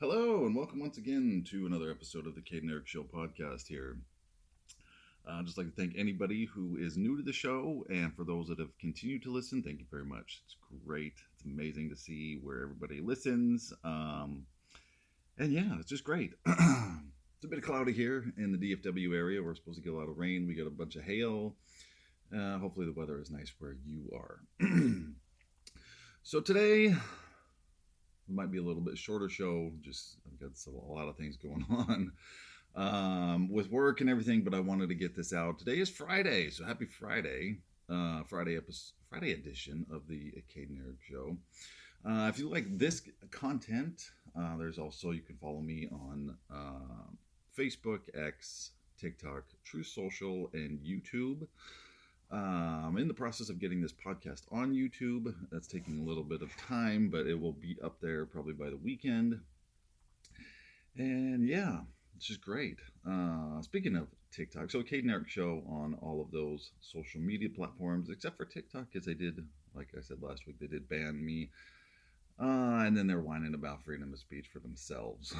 Hello, and welcome once again to another episode of the Kate and Eric Show podcast here. I'd just like to thank anybody who is new to the show, and for those that have continued to listen, thank you very much. It's great. It's amazing to see where everybody listens. And yeah, it's just great. It's a bit cloudy here in the DFW area. We're supposed to get a lot of rain. We got a bunch of hail. Hopefully the weather is nice where you are. So today might be a little bit shorter show. Just I've got a lot of things going on with work and everything, but I wanted to get this out. Today is Friday, so happy Friday! Friday edition of the Kate and Eric Show. If you like this content, there's also you can follow me on Facebook, X, TikTok, True Social, and YouTube. I'm in the process of getting this podcast on YouTube. That's taking a little bit of time, but it will be up there probably by the weekend. And yeah, it's just great. Speaking of TikTok, so Kate and Eric Show on all of those social media platforms, except for TikTok, because they did, like I said last week, they did ban me. And then they're whining about freedom of speech for themselves.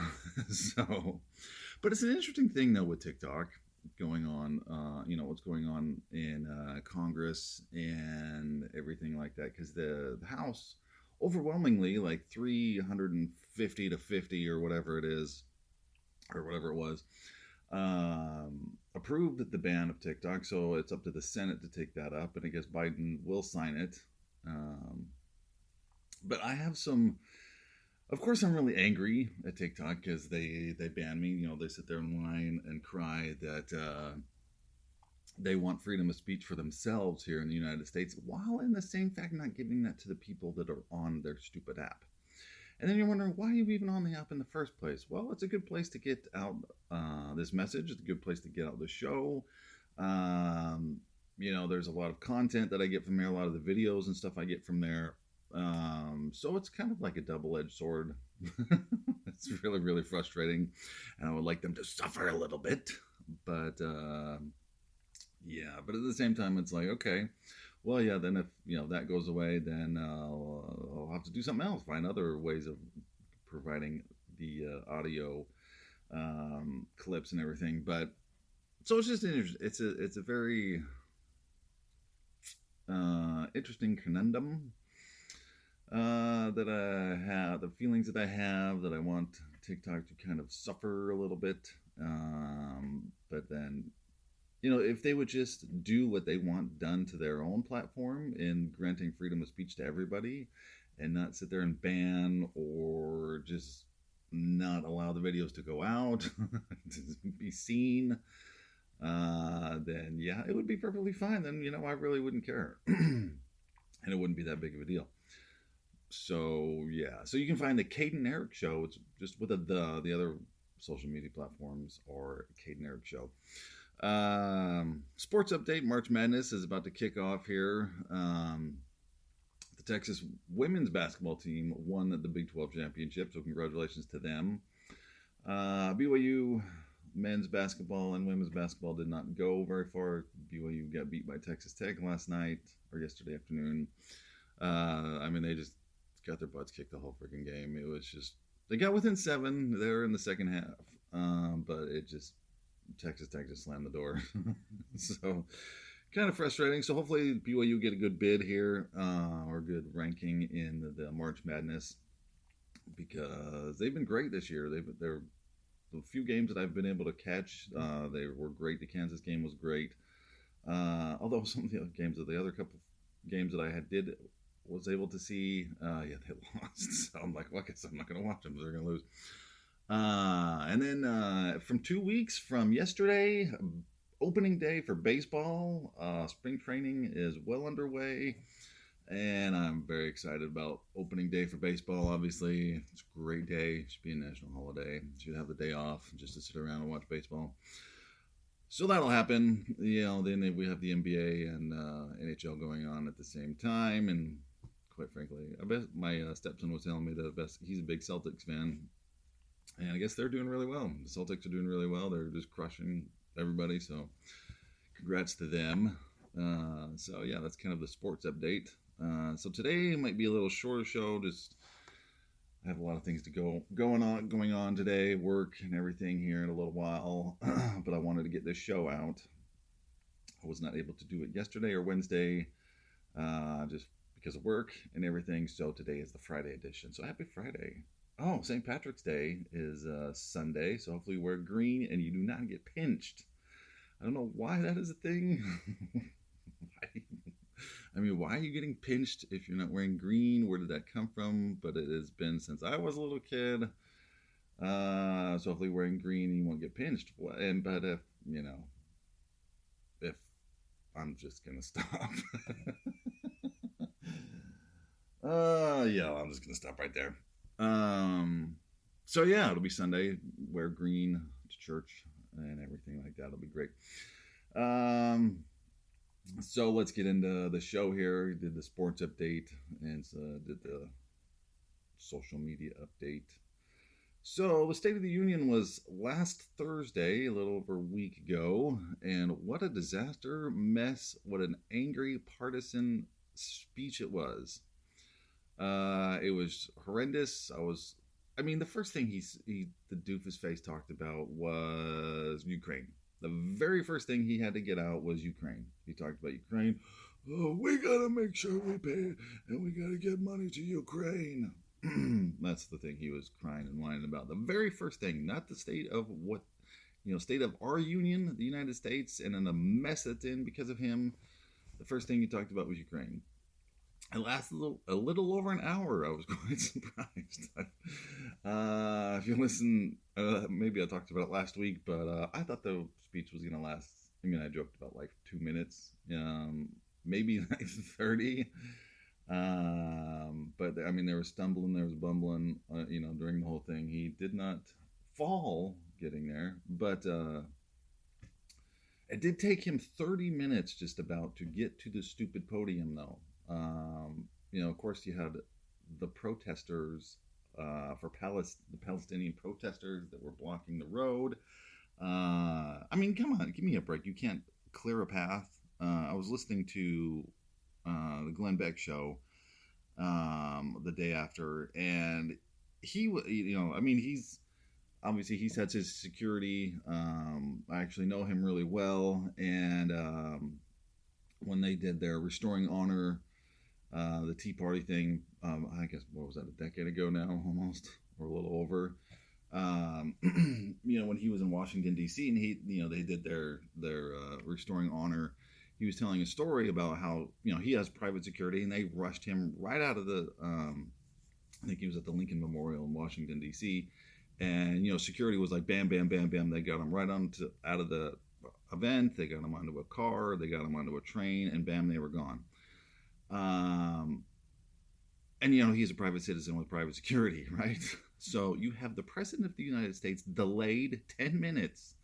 But it's an interesting thing, though, with TikTok going on, what's going on in Congress and everything like that, because the House overwhelmingly, like 350 to 50 or whatever it is, or whatever it was, approved the ban of TikTok. So it's up to the Senate to take that up, and I guess Biden will sign it. But I have some, of course, I'm really angry at TikTok because they ban me. They sit there and whine and cry that they want freedom of speech for themselves here in the United States, while in the same fact not giving that to the people that are on their stupid app. And then you're wondering, why are you even on the app in the first place? Well, it's a good place to get out this message. It's a good place to get out the show. There's a lot of content that I get from there, a lot of the videos and stuff I get from there. So it's kind of like a double-edged sword. It's really, really frustrating, and I would like them to suffer a little bit, but but at the same time, it's like, okay, well, yeah, then if that goes away, then I'll have to do something else, find other ways of providing the audio clips and everything. But so it's just it's a very interesting conundrum that I have, the feelings that I have, that I want TikTok to kind of suffer a little bit. But then, if they would just do what they want done to their own platform in granting freedom of speech to everybody, and not sit there and ban or just not allow the videos to go out, to be seen, then yeah, it would be perfectly fine. Then, I really wouldn't care. And it wouldn't be that big of a deal. So yeah, so you can find the Kate and Eric Show. It's just with the other social media platforms, or Kate and Eric Show. Sports update: March Madness is about to kick off here. The Texas women's basketball team won the Big 12 championship, so congratulations to them. BYU men's basketball and women's basketball did not go very far. BYU got beat by Texas Tech last night, or yesterday afternoon. They just got their butts kicked the whole freaking game. It was just, they got within 7 there in the second half, but Texas Tech just slammed the door. So kind of frustrating. So hopefully BYU get a good bid here, or good ranking in the March Madness, because they've been great this year. They're the few games that I've been able to catch, they were great. The Kansas game was great. Although some of the other games, the other couple games that I was able to see, they lost. So I'm like, well, I guess I'm not going to watch them. They're going to lose. And then from 2 weeks from yesterday, opening day for baseball. Spring training is well underway, and I'm very excited about opening day for baseball. Obviously, it's a great day. It should be a national holiday. Should have the day off just to sit around and watch baseball. So that'll happen. Then we have the NBA and NHL going on at the same time, and quite frankly, I bet my stepson was telling me that he's a big Celtics fan, and I guess they're doing really well. The Celtics are doing really well. They're just crushing everybody, so congrats to them. So yeah, that's kind of the sports update. So today might be a little shorter show, just I have a lot of things to going on today, work and everything here in a little while, but I wanted to get this show out. I was not able to do it yesterday or Wednesday, just because of work and everything. So today is the Friday edition. So happy Friday! Oh, St. Patrick's Day is Sunday, so hopefully you wear green and you do not get pinched. I don't know why that is a thing. Why are you getting pinched if you're not wearing green? Where did that come from? But it has been since I was a little kid. So hopefully wearing green you won't get pinched. But if I'm just gonna stop. Yeah, I'm just gonna stop right there. So yeah, it'll be Sunday. Wear green to church and everything like that. It'll be great. So let's get into the show here. Did the sports update and did the social media update. So the State of the Union was last Thursday, a little over a week ago, and what a disaster, mess, what an angry partisan speech it was. It was horrendous. The first thing the doofus face talked about was Ukraine. The very first thing he had to get out was Ukraine. He talked about Ukraine. Oh, we gotta make sure we pay, and we gotta get money to Ukraine. That's the thing he was crying and whining about. The very first thing, not the state of state of our union, the United States, and then the mess that's in because of him. The first thing he talked about was Ukraine. It lasted a little over an hour. I was quite surprised. If you listen, maybe I talked about it last week, but I thought the speech was going to last. I joked about like 2 minutes, maybe like 30. But there was stumbling, there was bumbling, during the whole thing. He did not fall getting there, but it did take him 30 minutes just about to get to the stupid podium, though. Of course, you had the protesters for the Palestinian protesters that were blocking the road. Come on, give me a break. You can't clear a path. I was listening to the Glenn Beck show the day after, and he's obviously he sets his security. I actually know him really well, and when they did their Restoring Honor, the Tea Party thing, I guess, what was that, a decade ago now, almost, or a little over. When he was in Washington D.C. and they did their Restoring Honor, he was telling a story about how he has private security, and they rushed him right out of the. I think he was at the Lincoln Memorial in Washington D.C. And security was like bam, bam, bam, bam. They got him right out of the event. They got him onto a car. They got him onto a train, and bam, they were gone. And he's a private citizen with private security, right? So you have the President of the United States delayed 10 minutes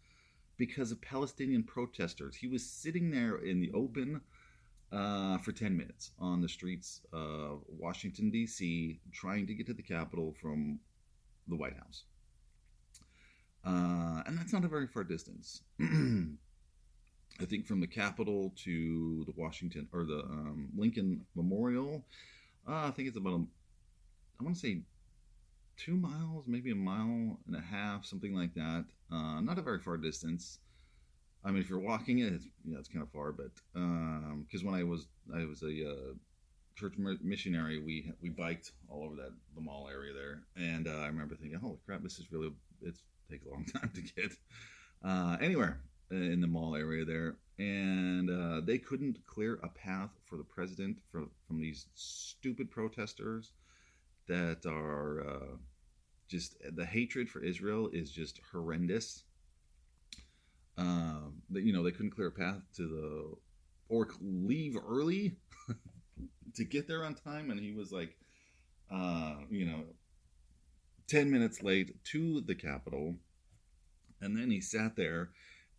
because of Palestinian protesters. He was sitting there in the open for 10 minutes on the streets of Washington, D.C., trying to get to the Capitol from the White House. And that's not a very far distance. I think from the Capitol to the Washington or the Lincoln Memorial, I think it's about I want to say 2 miles, maybe 1.5 miles, something like that. Not a very far distance. If you're walking it, it's kind of far, but because when I was a church missionary, we biked all over the mall area there, and I remember thinking, holy crap, it takes a long time to get anywhere in the mall area there, and they couldn't clear a path for the president from these stupid protesters that are just, the hatred for Israel is just horrendous. They couldn't clear a path or leave early to get there on time, and he was like 10 minutes late to the Capitol, and then he sat there.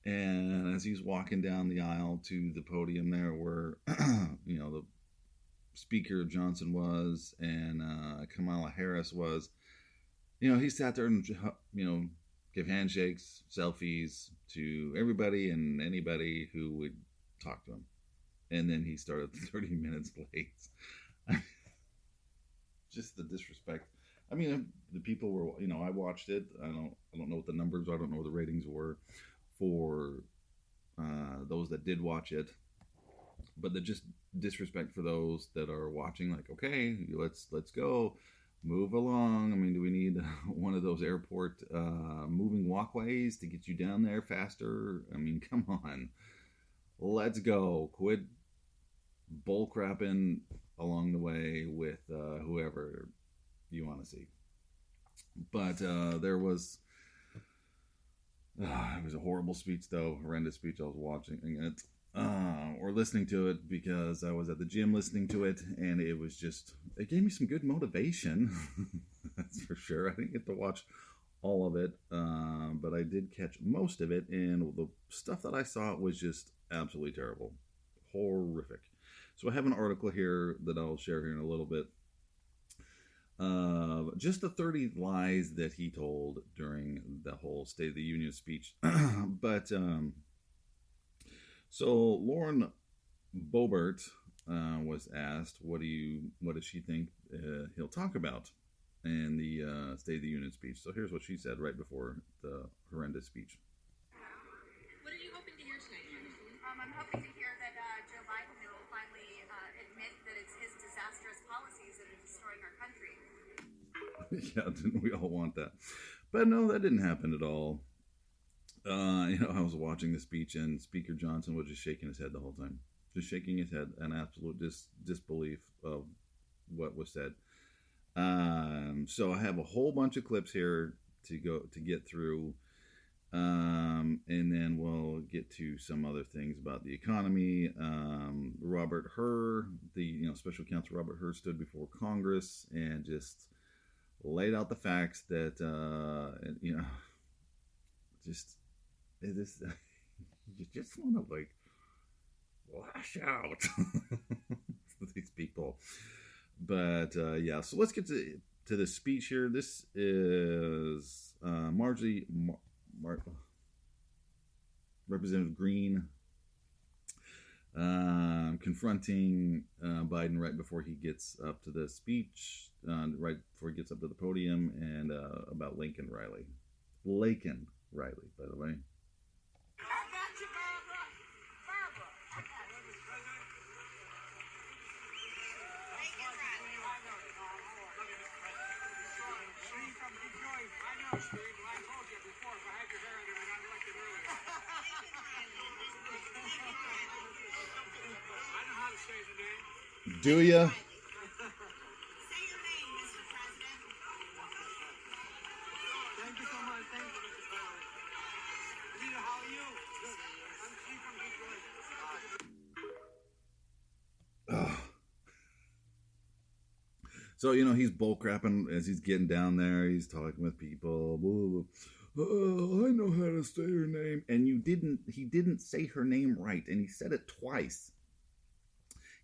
And as he's walking down the aisle to the podium there where, the Speaker Johnson was and Kamala Harris was, he sat there and, give handshakes, selfies to everybody and anybody who would talk to him. And then he started 30 minutes late. Just the disrespect. I mean, the people were, I watched it. I don't know what the numbers are. I don't know what the ratings were for those that did watch it, but the just disrespect for those that are watching. Like, okay, let's go, move along. I mean, do we need one of those airport moving walkways to get you down there faster? I mean, come on, let's go. Quit bull crapping along the way with whoever you want to see. But there was it was a horrible speech, though, horrendous speech. I was watching it or listening to it because I was at the gym listening to it, and it gave me some good motivation. That's for sure. I didn't get to watch all of it, but I did catch most of it, and the stuff that I saw was just absolutely terrible, horrific. So I have an article here that I'll share here in a little bit. Just the 30 lies that he told during the whole State of the Union speech. But so Lauren Boebert was asked, what does she think he'll talk about in the State of the Union speech? So here's what she said right before the horrendous speech. What are you hoping to hear tonight, Anderson? I'm hoping to hear that Joe Biden will finally admit that it's his disastrous policies that are destroying our country. Yeah, didn't we all want that? But no, that didn't happen at all. I was watching the speech, and Speaker Johnson was just shaking his head the whole time. Just shaking his head in absolute disbelief of what was said. So I have a whole bunch of clips here to get through. And then we'll get to some other things about the economy. Robert Hur, the special counsel Robert Hur, stood before Congress and just laid out the facts that you just want to lash out these people. But yeah, so let's get to the speech here. This is Representative Green confronting Biden right before he gets up to the speech, right before he gets up to the podium, and about Lincoln Riley. Laken Riley, by the way. Do ya? Say your name, Mr. President. Thank you so much. Thank you, Mr. President. Rita, how are you? Good. I'm Chief from Detroit. So, he's bullcrapping as he's getting down there. He's talking with people. Blah, blah, blah. I know how to say her name. And he didn't say her name right. And he said it twice.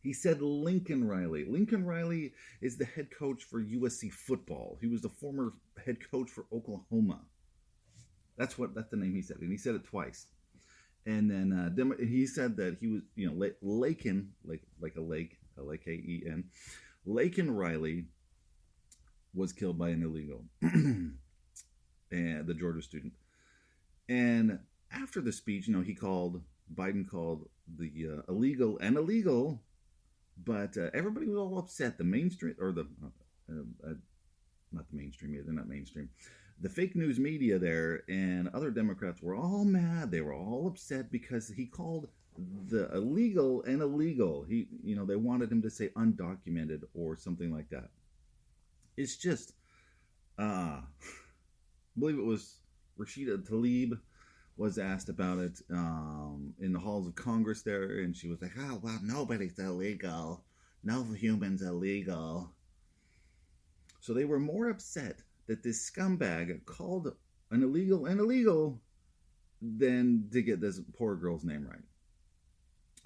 He said Lincoln Riley. Lincoln Riley is the head coach for USC football. He was the former head coach for Oklahoma. That's the name he said. And he said it twice. And then he said that he was, Laken, like a lake, L-A-K-E-N. Laken Riley was killed by an illegal, and the Georgia student. And after the speech, Biden called the illegal, but everybody was all upset. The mainstream, or not the mainstream media, they're not mainstream. The fake news media there and other Democrats were all mad. They were all upset because he called the illegal and illegal. They wanted him to say undocumented or something like that. It's just, I believe it was Rashida Tlaib was asked about it in the halls of Congress there, and she was like, "Oh, well, nobody's illegal. No human's illegal." So they were more upset that this scumbag called an illegal than to get this poor girl's name right,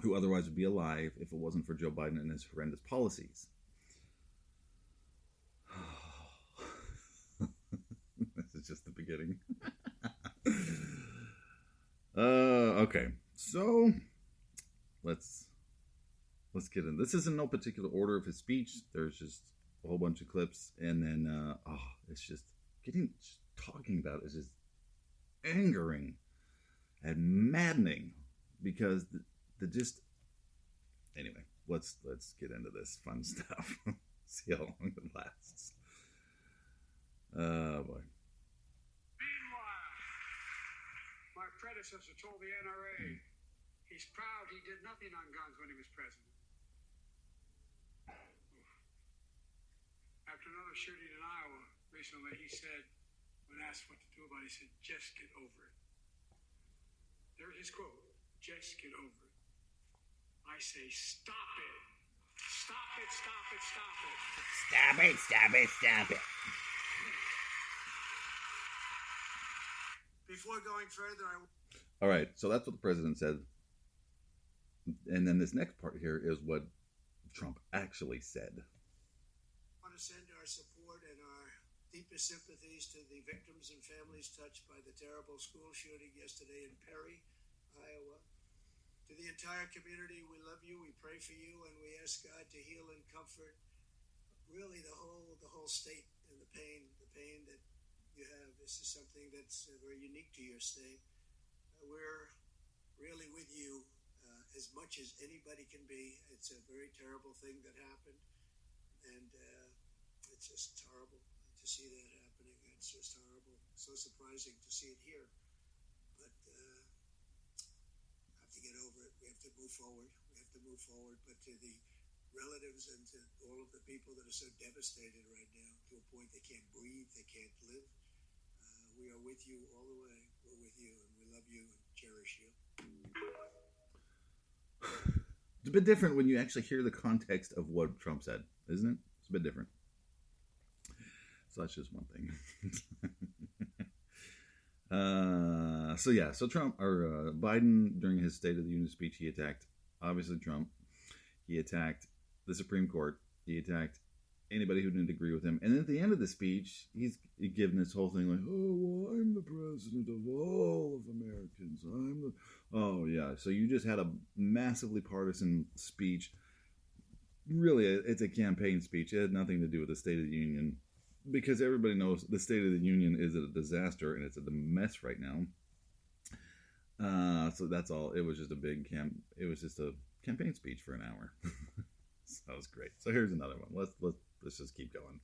who otherwise would be alive if it wasn't for Joe Biden and his horrendous policies. This is just the beginning. Okay, so let's get in. This is in no particular order of his speech. There's just a whole bunch of clips, and then it's just talking about it is just angering and maddening because the just anyway. Let's get into this fun stuff. See how long it lasts. Oh boy. Meanwhile, my predecessor told the NRA he's proud he did nothing on guns when he was president. After another shooting in Iowa recently, he said, when asked what to do about it, he said, just get over it. There's his quote, just get over it. I say, stop it. Stop it, stop it, stop it. Stop it, stop it, stop it. Before going further, All right, so that's what the president said. And then this next part here is what Trump actually said. want to send our support and our deepest sympathies to the victims and families touched by the terrible school shooting yesterday in Perry, Iowa. To the entire community, we love you, we pray for you, and we ask God to heal and comfort really the whole state and the pain that you have. This is something that's very unique to your state. We're really with you as much as anybody can be. It's a very terrible thing that happened, and it's just horrible to see that happening. It's just horrible. So surprising to see it here, but have to get over it. We have to move forward. But to the relatives and to all of the people that are so devastated right now, to a point they can't breathe, they can't live, we are with you all the way. We're with you, and we love you and cherish you. It's a bit different when you actually hear the context of what Trump said, isn't it? It's a bit different. So that's just one thing. So Trump or Biden, during his State of the Union speech, he attacked obviously Trump. He attacked the Supreme Court. He attacked anybody who didn't agree with him. And then at the end of the speech, he's given this whole thing like, "Oh, well, I'm the president of all of Americans. Oh yeah." So you just had a massively partisan speech. Really, it's a campaign speech. It had nothing to do with the State of the Union, because everybody knows the State of the Union is a disaster and it's a mess right now. So that's all. It was just It was just a campaign speech for an hour. So that was great. So here's another one. Let's just keep going.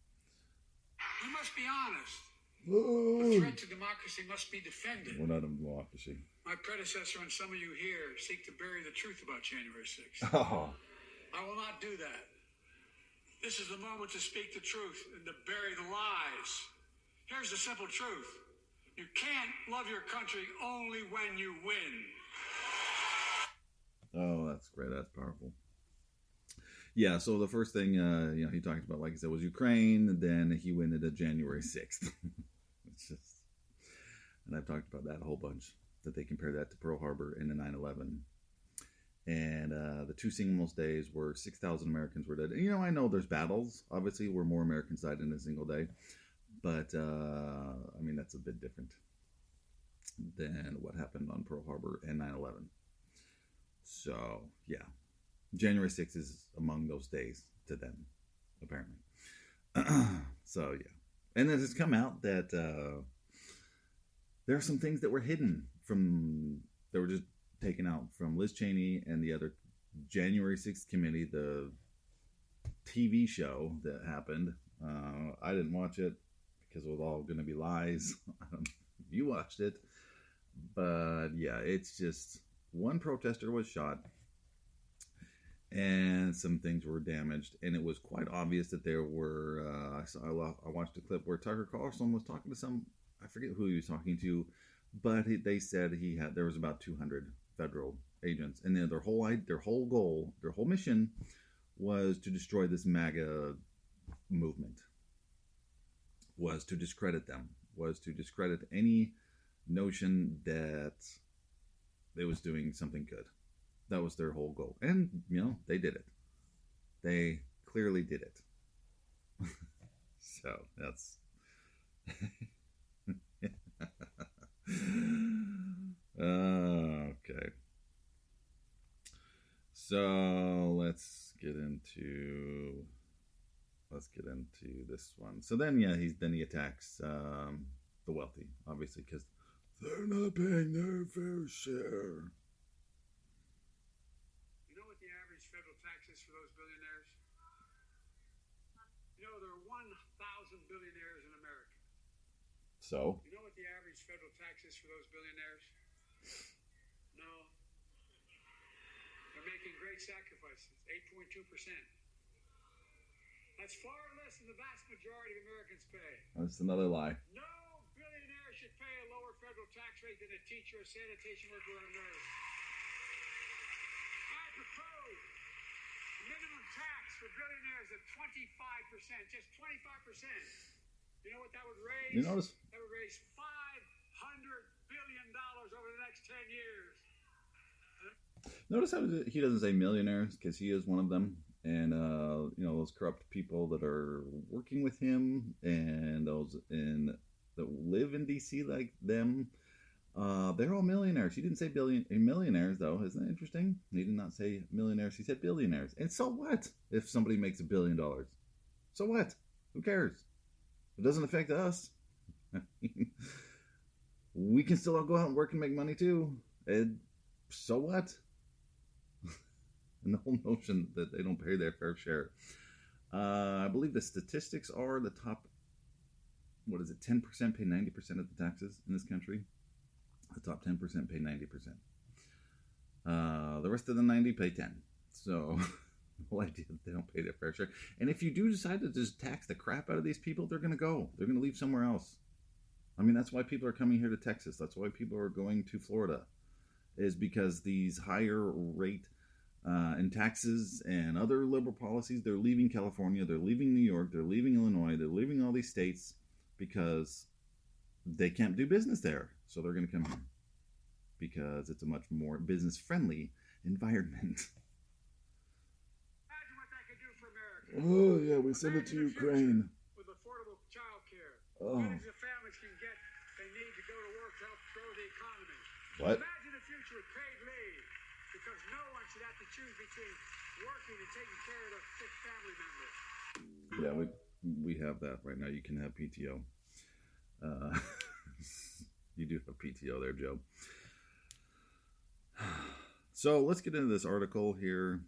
We must be honest. The threat to democracy must be defended. We're not in democracy. My predecessor and some of you here seek to bury the truth about January 6th. Oh. I will not do that. This is the moment to speak the truth and to bury the lies. Here's the simple truth. You can't love your country only when you win. Oh, that's great. That's powerful. Yeah, so the first thing he talked about, like I said, was Ukraine. Then he went into January 6th. It's just, and I've talked about that a whole bunch, that they compare that to Pearl Harbor and the 9/11. And the two single most days were 6,000 Americans were dead. And, I know there's battles, obviously, where more Americans died in a single day. But, that's a bit different than what happened on Pearl Harbor and 9/11. So, yeah. January 6th is among those days to them, apparently. So, yeah. And then it's come out that there are some things that were hidden that were just taken out from Liz Cheney and the other January 6th committee, the TV show that happened. I didn't watch it because it was all going to be lies. I don't know if you watched it. But, yeah, it's just one protester was shot and some things were damaged. And it was quite obvious that there were, I watched a clip where Tucker Carlson was talking to I forget who he was talking to, but they said there was about 200 federal agents, and their whole goal, their whole mission was to destroy this MAGA movement, was to discredit them, was to discredit any notion that they was doing something good. That was their whole goal. And, they did it. They clearly did it. So, that's... Okay. So, let's get into... let's get into this one. So then, yeah, he attacks the wealthy, obviously, because they're not paying their fair share. You know what the average federal tax is for those billionaires? You know, there are 1,000 billionaires in America. So? You know what the average federal tax is for those billionaires? No. They're making great sacrifices, 8.2%. That's far less than the vast majority of Americans pay. That's another lie. No billionaire should pay a lower federal tax rate than a teacher, a sanitation worker, or a nurse. I propose minimum tax for billionaires of 25%, just 25%. You know what that would raise? You notice? That would raise $500 billion over the next 10 years. Notice how he doesn't say millionaires, because he is one of them. And, those corrupt people that are working with him and those that live in D.C. like them, they're all millionaires. He didn't say millionaires, though. Isn't that interesting? He did not say millionaires. He said billionaires. And so what if somebody makes $1 billion? So what? Who cares? It doesn't affect us. We can still all go out and work and make money, too. And so what? And the whole notion that they don't pay their fair share. I believe the statistics are the top, 10% pay 90% of the taxes in this country. The top 10% pay 90%. The rest of the 90 pay 10. So the whole idea that they don't pay their fair share. And if you do decide to just tax the crap out of these people, they're going to go. They're going to leave somewhere else. I mean, that's why people are coming here to Texas. That's why people are going to Florida, is because these higher rate in taxes and other liberal policies, they're leaving California, they're leaving New York, they're leaving Illinois, they're leaving all these states because they can't do business there. So they're going to come here because it's a much more business-friendly environment. Imagine what that could do for America. Oh, yeah, we send it to Ukraine. With affordable child care. Oh. Millions of families can get they need to go to work to help grow the economy. What? Imagine a future with paid leave, because no one should have to choose between working and taking care of their sick family member. Yeah, we have that right now. You can have PTO. You do have PTO there, Joe. So let's get into this article here.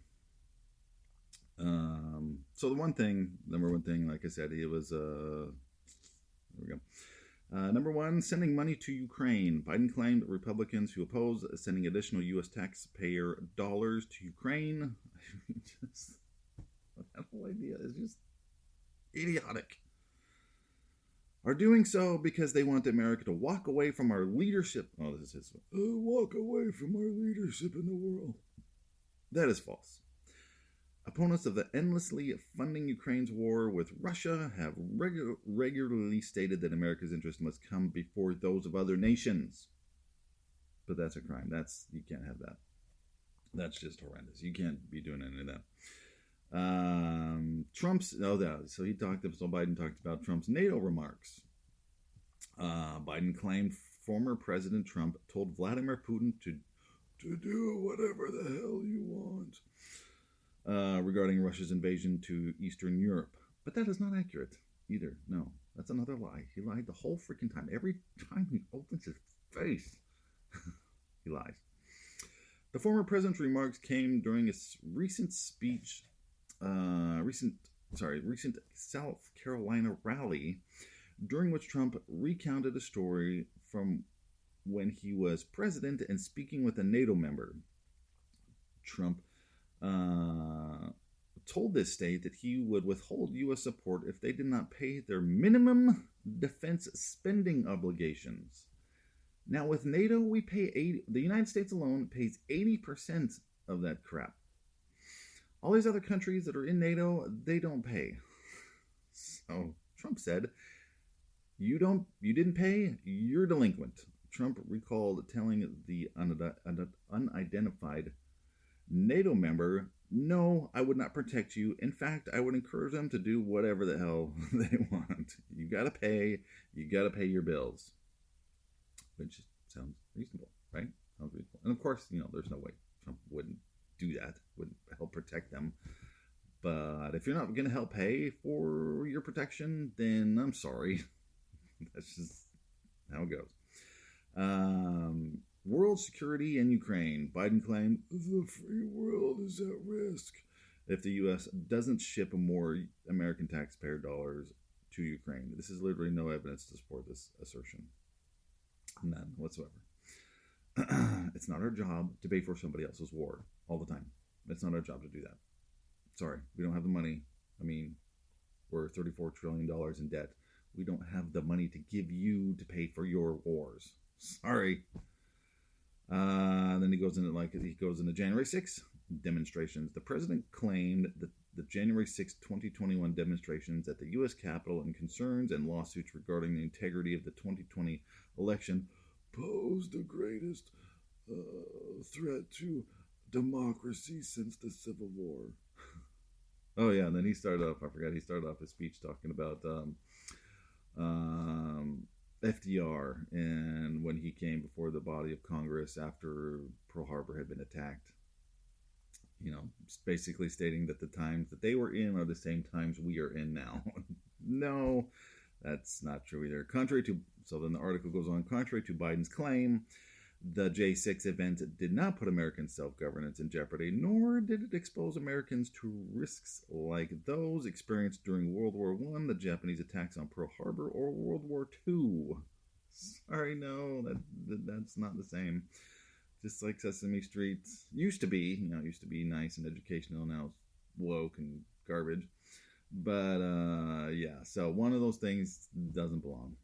So number one thing, like I said, it was, there we go. Number one, sending money to Ukraine. Biden claimed Republicans who oppose sending additional U.S. taxpayer dollars to Ukraine. That whole idea is just idiotic. Are doing so because they want America to walk away from our leadership. Oh, this is his one. Walk away from our leadership in the world. That is false. Opponents of the endlessly funding Ukraine's war with Russia have regularly stated that America's interests must come before those of other nations. But that's a crime. You can't have that. That's just horrendous. You can't be doing any of that. So Biden talked about Trump's NATO remarks. Biden claimed former President Trump told Vladimir Putin to do whatever the hell you want regarding Russia's invasion to Eastern Europe. But that is not accurate either. No, that's another lie. He lied the whole freaking time. Every time he opens his face, he lies. The former president's remarks came during a recent South Carolina rally, during which Trump recounted a story from when he was president and speaking with a NATO member. Trump told this state that he would withhold U.S. support if they did not pay their minimum defense spending obligations. Now, with NATO, the United States alone pays 80% of that crap. All these other countries that are in NATO, they don't pay. So Trump said, you didn't pay, you're delinquent. Trump recalled telling the unidentified NATO member, no, I would not protect you. In fact, I would encourage them to do whatever the hell they want. You gotta pay your bills. Which sounds reasonable, right? Sounds reasonable. And of course, there's no way Trump wouldn't do that, wouldn't help protect them. But if you're not going to help pay for your protection, then I'm sorry. That's just how it goes. World security in Ukraine. Biden claimed the free world is at risk if the U.S. doesn't ship more American taxpayer dollars to Ukraine. This is literally no evidence to support this assertion. None whatsoever. It's not our job to pay for somebody else's war all the time. It's not our job to do that. Sorry, we don't have the money. I mean, we're $34 trillion in debt. We don't have the money to give you to pay for your wars. Sorry. Then he goes into January 6th demonstrations. The president claimed that the January 6, 2021 demonstrations at the U.S. Capitol and concerns and lawsuits regarding the integrity of the 2020 election posed the greatest threat to democracy since the Civil War. Oh yeah, and then he started off his speech talking about FDR and when he came before the body of Congress after Pearl Harbor had been attacked. You know, basically stating that the times that they were in are the same times we are in now. No, that's not true either. So then the article goes on, contrary to Biden's claim, the J6 event did not put American self-governance in jeopardy, nor did it expose Americans to risks like those experienced during World War I, the Japanese attacks on Pearl Harbor, or World War II. Sorry, no, that's not the same. Just like Sesame Street used to be, used to be nice and educational, now it's woke and garbage. But, yeah, so one of those things doesn't belong.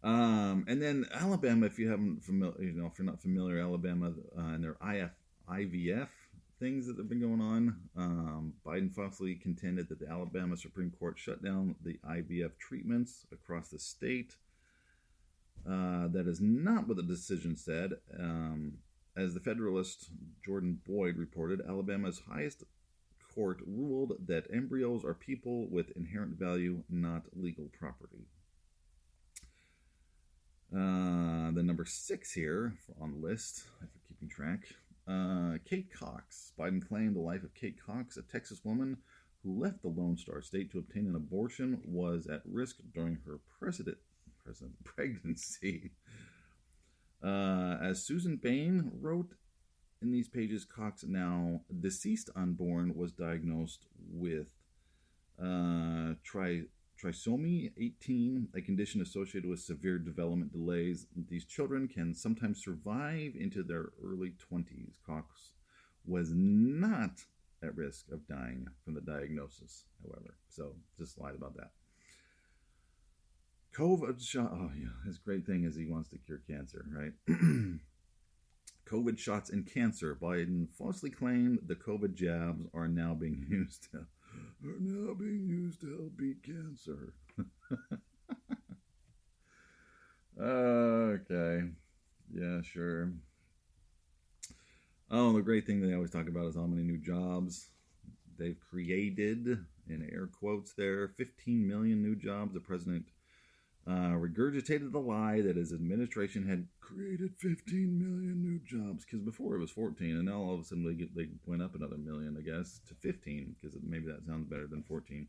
And then Alabama, if you're not familiar, Alabama and their IVF things that have been going on. Biden falsely contended that the Alabama Supreme Court shut down the IVF treatments across the state. That is not what the decision said. As the Federalist Jordan Boyd reported, Alabama's highest court ruled that embryos are people with inherent value, not legal property. The number 6 here on the list, if you're keeping track, Kate Cox. Biden claimed the life of Kate Cox, a Texas woman who left the Lone Star State to obtain an abortion, was at risk during her pregnancy. As Susan Bain wrote in these pages, Cox, now deceased unborn, was diagnosed with trisomy 18, a condition associated with severe development delays. These children can sometimes survive into their early 20s. Cox was not at risk of dying from the diagnosis, however. So, just lied about that. COVID shot. Oh, yeah. His great thing is he wants to cure cancer, right? COVID shots in cancer. Biden falsely claimed the COVID jabs are now being used to help beat cancer. Okay. Yeah, sure. Oh, the great thing they always talk about is how many new jobs they've created, in air quotes there. 15 million new jobs. The president regurgitated the lie that his administration had created 15 million new jobs, because before it was 14, and now all of a sudden they went up another million, I guess, to 15, because maybe that sounds better than 14.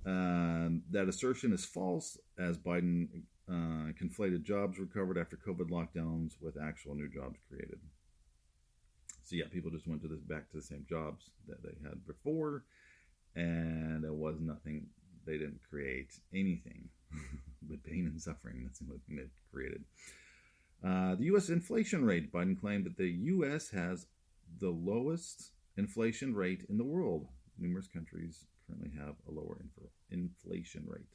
That assertion is false, as Biden conflated jobs recovered after COVID lockdowns with actual new jobs created. So yeah, people just went back to the same jobs that they had before, and it was nothing. They didn't create anything but pain and suffering. That's the only thing they've created. The U.S. inflation rate. Biden claimed that the U.S. has the lowest inflation rate in the world. Numerous countries currently have a lower inflation rate.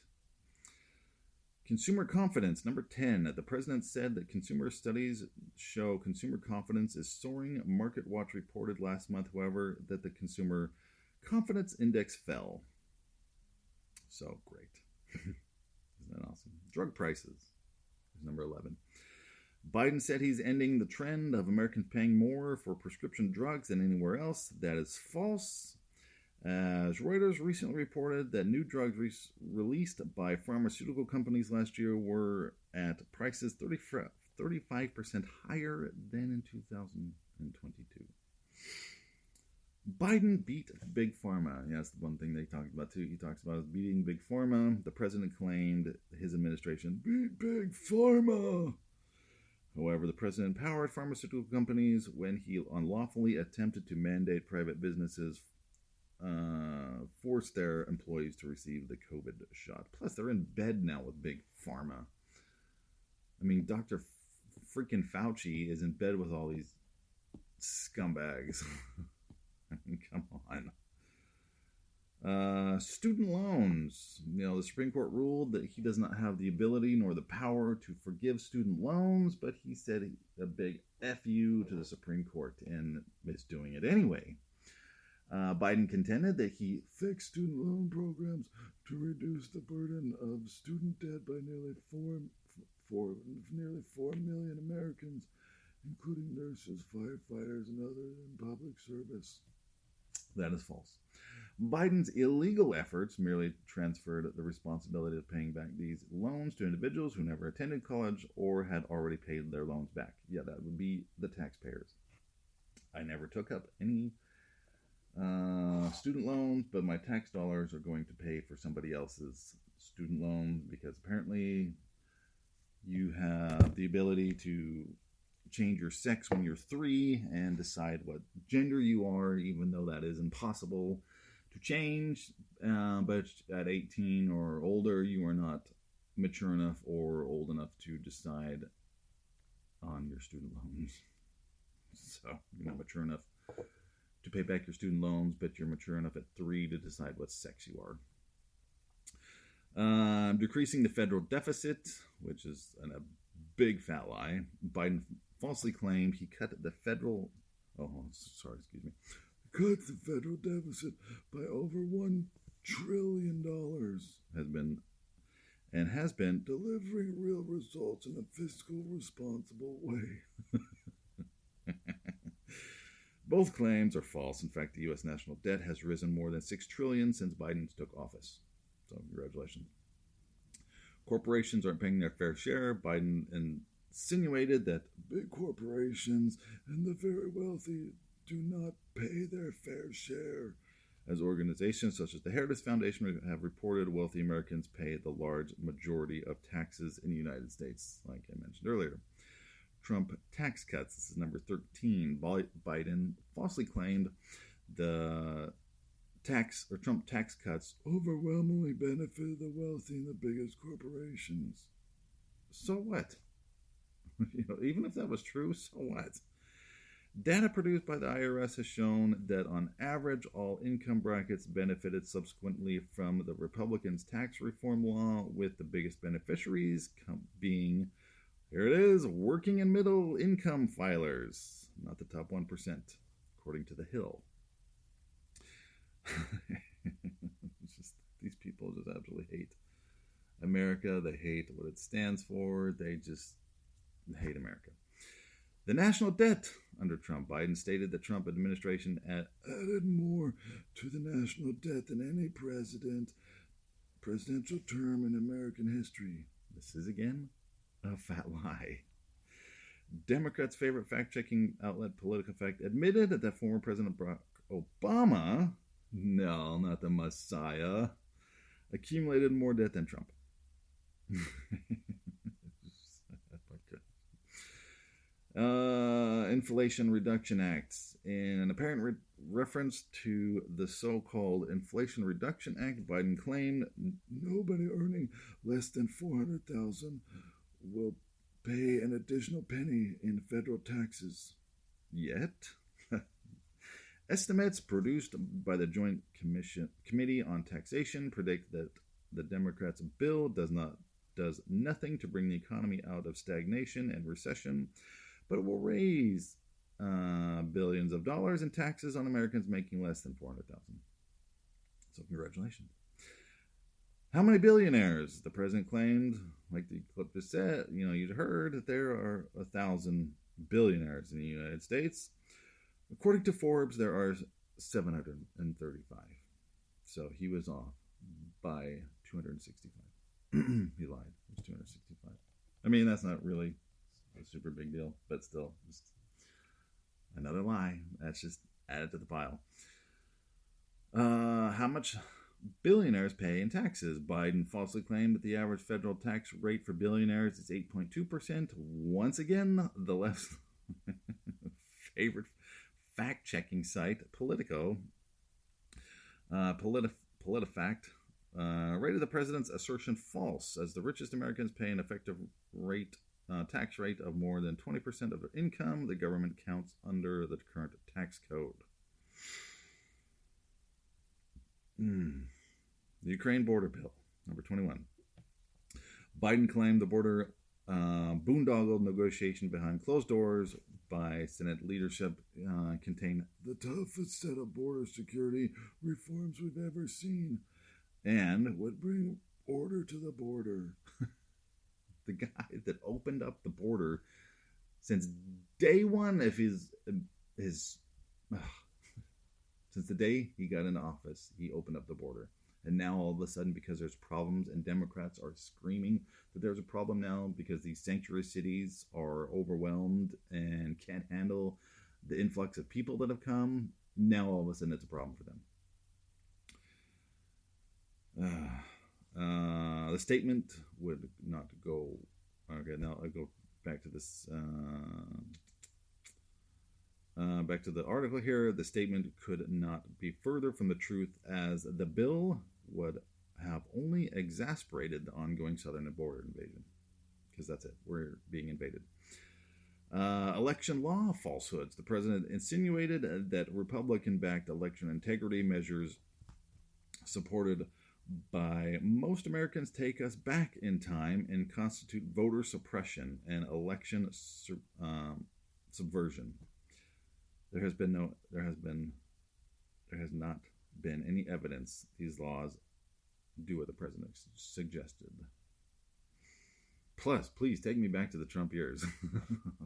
Consumer confidence. Number 10. The president said that consumer studies show consumer confidence is soaring. MarketWatch reported last month, however, that the consumer confidence index fell. So great. Isn't that awesome? Drug prices is number 11. Biden said he's ending the trend of Americans paying more for prescription drugs than anywhere else. That is false. As Reuters recently reported that new drugs released by pharmaceutical companies last year were at prices 35% higher than in 2022. Biden beat Big Pharma. Yeah, that's the one thing they talked about too. He talks about beating Big Pharma. The president claimed his administration beat Big Pharma. However, the president empowered pharmaceutical companies when he unlawfully attempted to mandate private businesses force their employees to receive the COVID shot. Plus, they're in bed now with Big Pharma. I mean, Dr. freaking Fauci is in bed with all these scumbags. I mean, come on. Student loans. The Supreme Court ruled that he does not have the ability nor the power to forgive student loans, but he said a big F you to the Supreme Court and is doing it anyway. Biden contended that he fixed student loan programs to reduce the burden of student debt by nearly 4 million Americans, including nurses, firefighters, and others in public service. That is false. Biden's illegal efforts merely transferred the responsibility of paying back these loans to individuals who never attended college or had already paid their loans back. Yeah, that would be the taxpayers. I never took up any student loans, but my tax dollars are going to pay for somebody else's student loan because apparently you have the ability to change your sex when you're 3 and decide what gender you are, even though that is impossible to change. But at 18 or older, you are not mature enough or old enough to decide on your student loans. So you're not mature enough to pay back your student loans, but you're mature enough at 3 to decide what sex you are. Decreasing the federal deficit, which is a big fat lie. Biden falsely claimed he cut the federal deficit by over $1 trillion has been delivering real results in a fiscal responsible way. Both claims are false. In fact, the U.S. national debt has risen more than $6 trillion since Biden took office. So, congratulations. Corporations aren't paying their fair share. Biden insinuated that big corporations and the very wealthy do not pay their fair share. As organizations such as the Heritage Foundation have reported, wealthy Americans pay the large majority of taxes in the United States, like I mentioned earlier. Trump tax cuts. This is number 13. Biden falsely claimed the Trump tax cuts overwhelmingly benefited the wealthy and the biggest corporations. So what? Even if that was true, so what? Data produced by the IRS has shown that on average, all income brackets benefited subsequently from the Republicans' tax reform law, with the biggest beneficiaries being, here it is, working and middle income filers, not the top 1%, according to The Hill. These people just absolutely hate America. They hate what it stands for. They just hate America. The national debt under Trump. Biden stated the Trump administration added more to the national debt than any presidential term in American history. This is, again, a fat lie. Democrats' favorite fact-checking outlet, PolitiFact, admitted that former President Barack Obama, no, not the Messiah, accumulated more debt than Trump. Inflation Reduction Act. In an apparent reference to the so-called Inflation Reduction Act, Biden claimed nobody earning less than $400,000 will pay an additional penny in federal taxes. Yet, estimates produced by the Joint Committee on Taxation predict that the Democrats' bill does nothing to bring the economy out of stagnation and recession, but it will raise billions of dollars in taxes on Americans making less than $400,000. So congratulations. How many billionaires? The president claimed, like the clip just said, you heard that there are 1,000 billionaires in the United States. According to Forbes, there are 735. So he was off by 265. He lied. It was 265. I mean, that's not really a super big deal, but still, just another lie. That's just added to the pile. How much billionaires pay in taxes? Biden falsely claimed that the average federal tax rate for billionaires is 8.2%. Once again, the left's favorite fact-checking site, Politico, PolitiFact, rated the president's assertion false, as the richest Americans pay an effective tax rate of more than 20% of their income. The government counts under the current tax code. The Ukraine border bill, number 21. Biden claimed the border boondoggle negotiation behind closed doors by Senate leadership contained the toughest set of border security reforms we've ever seen and would bring order to the border. The guy that opened up the border since day one of his since the day he got into office, he opened up the border. And now all of a sudden, because there's problems and Democrats are screaming that there's a problem now because these sanctuary cities are overwhelmed and can't handle the influx of people that have come, now all of a sudden it's a problem for them. The statement would not go... Okay, now I go back to this... back to the article here. The statement could not be further from the truth, as the bill would have only exacerbated the ongoing southern border invasion. Because that's it. We're being invaded. Election law falsehoods. The president insinuated that Republican-backed election integrity measures supported by most Americans take us back in time and constitute voter suppression and election subversion. There has not been any evidence these laws do what the president suggested. Plus, please take me back to the Trump years.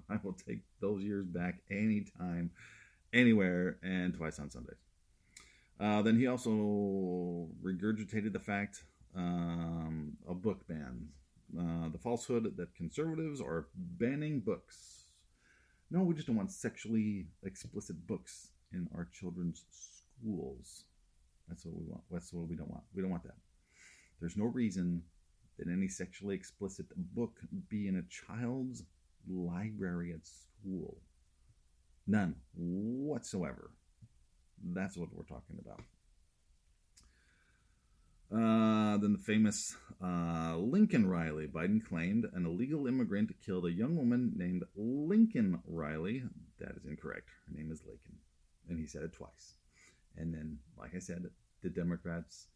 I will take those years back anytime, anywhere, and twice on Sundays. Then he also regurgitated the fact of book bans. The falsehood that conservatives are banning books. No, we just don't want sexually explicit books in our children's schools. That's what we want. That's what we don't want. We don't want that. There's no reason that any sexually explicit book be in a child's library at school. None whatsoever. That's what we're talking about. Then the famous Lincoln Riley. Biden claimed an illegal immigrant killed a young woman named Lincoln Riley. That is incorrect. Her name is Lincoln. And he said it twice. And then, like I said, the Democrats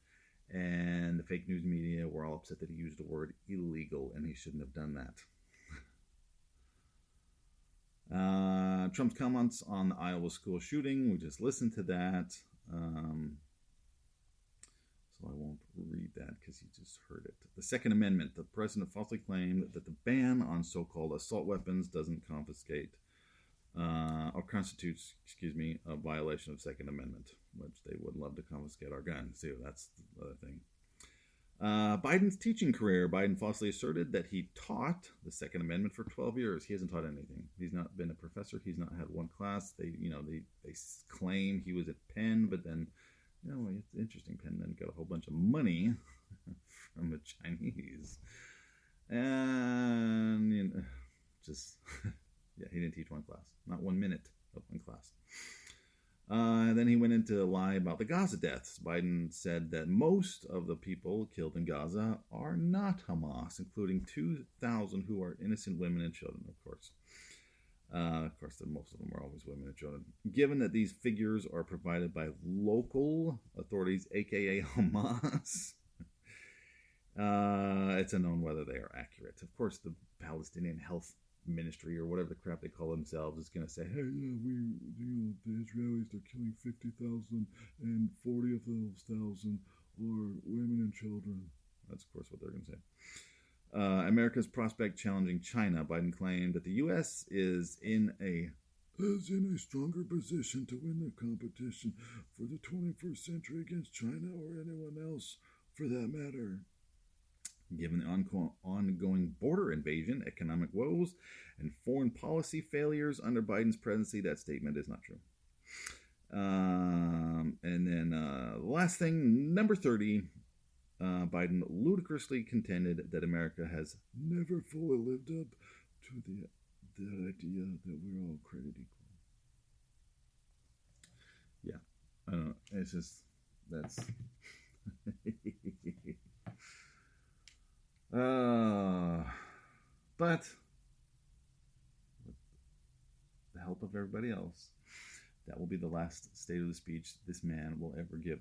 and the fake news media were all upset that he used the word illegal, and he shouldn't have done that. Trump's comments on the Iowa school shooting. We just listened to that. So I won't read that because you just heard it. The Second Amendment. The president falsely claimed that the ban on so-called assault weapons doesn't confiscate or constitutes, a violation of Second Amendment, which they would love to confiscate our guns. See, that's the other thing. Biden's teaching career. Biden falsely asserted that he taught the Second Amendment for 12 years. He hasn't taught anything. He's not been a professor. He's not had one class. They claim he was at Penn, but then, it's interesting. Penn then got a whole bunch of money from the Chinese. And, he didn't teach one class. Not 1 minute of one class. Then he went into a lie about the Gaza deaths. Biden said that most of the people killed in Gaza are not Hamas, including 2,000 who are innocent women and children, of course. Most of them are always women and children. Given that these figures are provided by local authorities, a.k.a. Hamas, it's unknown whether they are accurate. Of course, the Palestinian Health Ministry or whatever the crap they call themselves is going to say, hey, the Israelis are killing 50,000 and 40 of those thousand are women and children. That's, of course, what they're going to say. America's prospect challenging China. Biden claimed that the U.S. is in a stronger position to win the competition for the 21st century against China or anyone else, for that matter. Given the ongoing border invasion, economic woes, and foreign policy failures under Biden's presidency, that statement is not true. And then last thing, number 30, Biden ludicrously contended that America has never fully lived up to that idea that we're all created equal. Yeah, I don't know. It's just, that's... but with the help of everybody else, that will be the last State of the Speech this man will ever give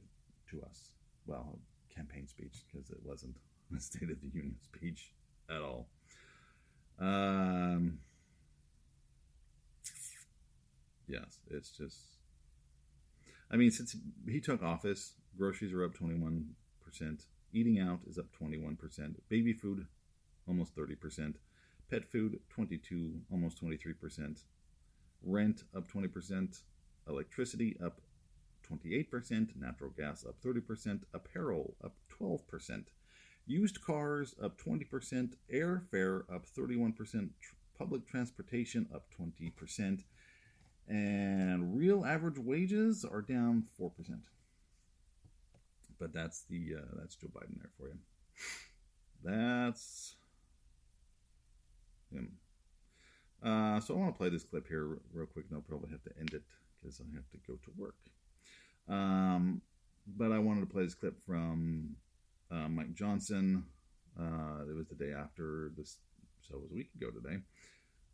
to us. Well, a campaign speech, because it wasn't a State of the Union speech at all. Yes, it's just... I mean, since he took office, groceries are up 21%. Eating out is up 21%. Baby food, almost 30%. Pet food, 22%, almost 23%. Rent, up 20%. Electricity, up 28%. Natural gas, up 30%. Apparel, up 12%. Used cars, up 20%. Airfare, up 31%. Public transportation, up 20%. And real average wages are down 4%. But that's Joe Biden there for you. That's him. So I want to play this clip here real quick, and I'll probably have to end it because I have to go to work. But I wanted to play this clip from Mike Johnson. It was the day after this, so it was a week ago today.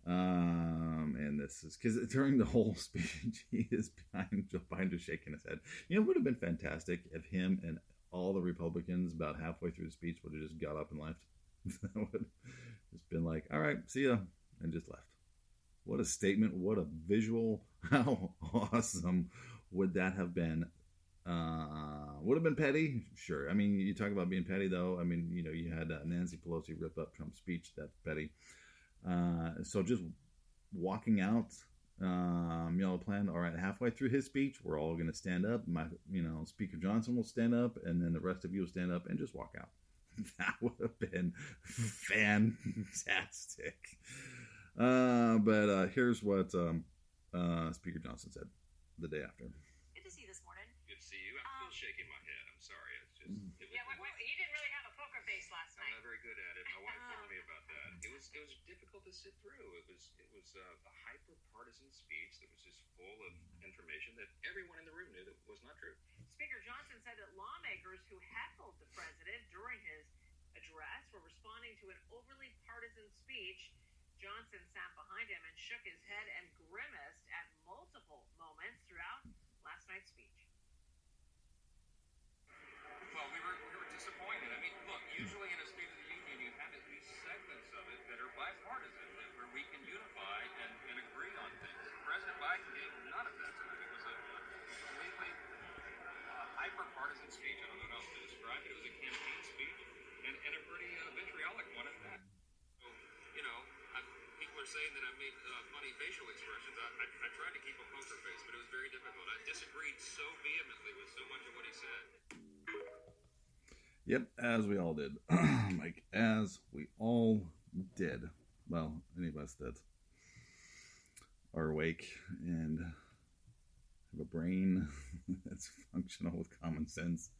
And this is because during the whole speech, he is behind Joe Biden just shaking his head. You know, it would have been fantastic if him and all the Republicans about halfway through the speech would have just got up and left. That would have just been like, all right, see ya, and just left. What a statement. What a visual. How awesome would that have been? Would have been petty? Sure. I mean, you talk about being petty, though. I mean, you know, you had Nancy Pelosi rip up Trump's speech. That's petty. So just walking out, planned, all right, halfway through his speech, we're all going to stand up. Speaker Johnson will stand up, and then the rest of you will stand up and just walk out. That would have been fantastic. But here's what Speaker Johnson said the day after. Good to see you this morning. Good to see you. I'm still shaking my head. I'm sorry. It's just... you didn't really have a poker face last night. I'm not very good at it. My wife warned me about that. It was difficult to sit through. It was a hyper-partisan speech that was just full of information that everyone in the room knew that was not true. Speaker Johnson said that lawmakers who heckled the president during his address were responding to an overly partisan speech. Johnson sat behind him and shook his head and grimaced at multiple moments throughout last night's speech. Well, we were disappointed. I mean, look, usually in a State of the Union, you have at least segments of it that are bipartisan, where we can unify and agree on things. President Biden gave none of that tonight. It was a completely hyper-partisan speech. I don't know how else to describe it. It was a campaign speech and a pretty vitriolic one at that. So, people are saying that I made funny facial expressions. I tried to keep a poker face, but it was very difficult. I disagreed so vehemently with so much of what he said. Yep, as we all did. Like, as we all did. Well, any of us that are awake and have a brain that's functional with common sense.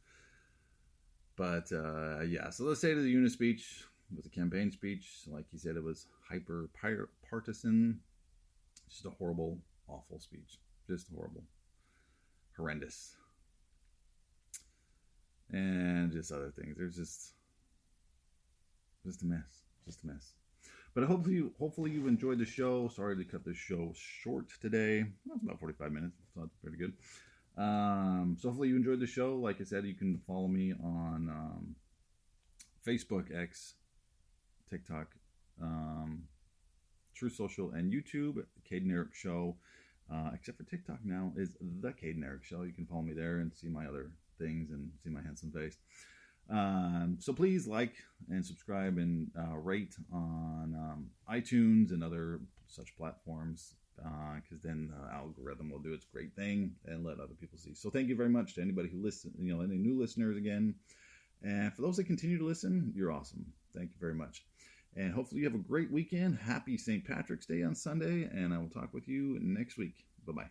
But, so the State of the Union speech was a campaign speech. Like he said, it was hyper-partisan. Just a horrible, awful speech. Just horrible. Horrendous. And just other things. There's just a mess. Just a mess. But hopefully you enjoyed the show. Sorry to cut this show short today. That's about 45 minutes. So that's pretty good. So hopefully you enjoyed the show. Like I said, you can follow me on Facebook, X, TikTok, True Social, and YouTube. Caden Eric Show. Except for TikTok now is the Caden Eric Show. You can follow me there and see my other things and see my handsome face. So please like and subscribe and rate on iTunes and other such platforms, because then the algorithm will do its great thing and let other people see. So thank you very much to anybody who listens, any new listeners again. And for those that continue to listen, you're awesome. Thank you very much. And hopefully you have a great weekend. Happy St. Patrick's Day on Sunday, and I will talk with you next week. Bye-bye.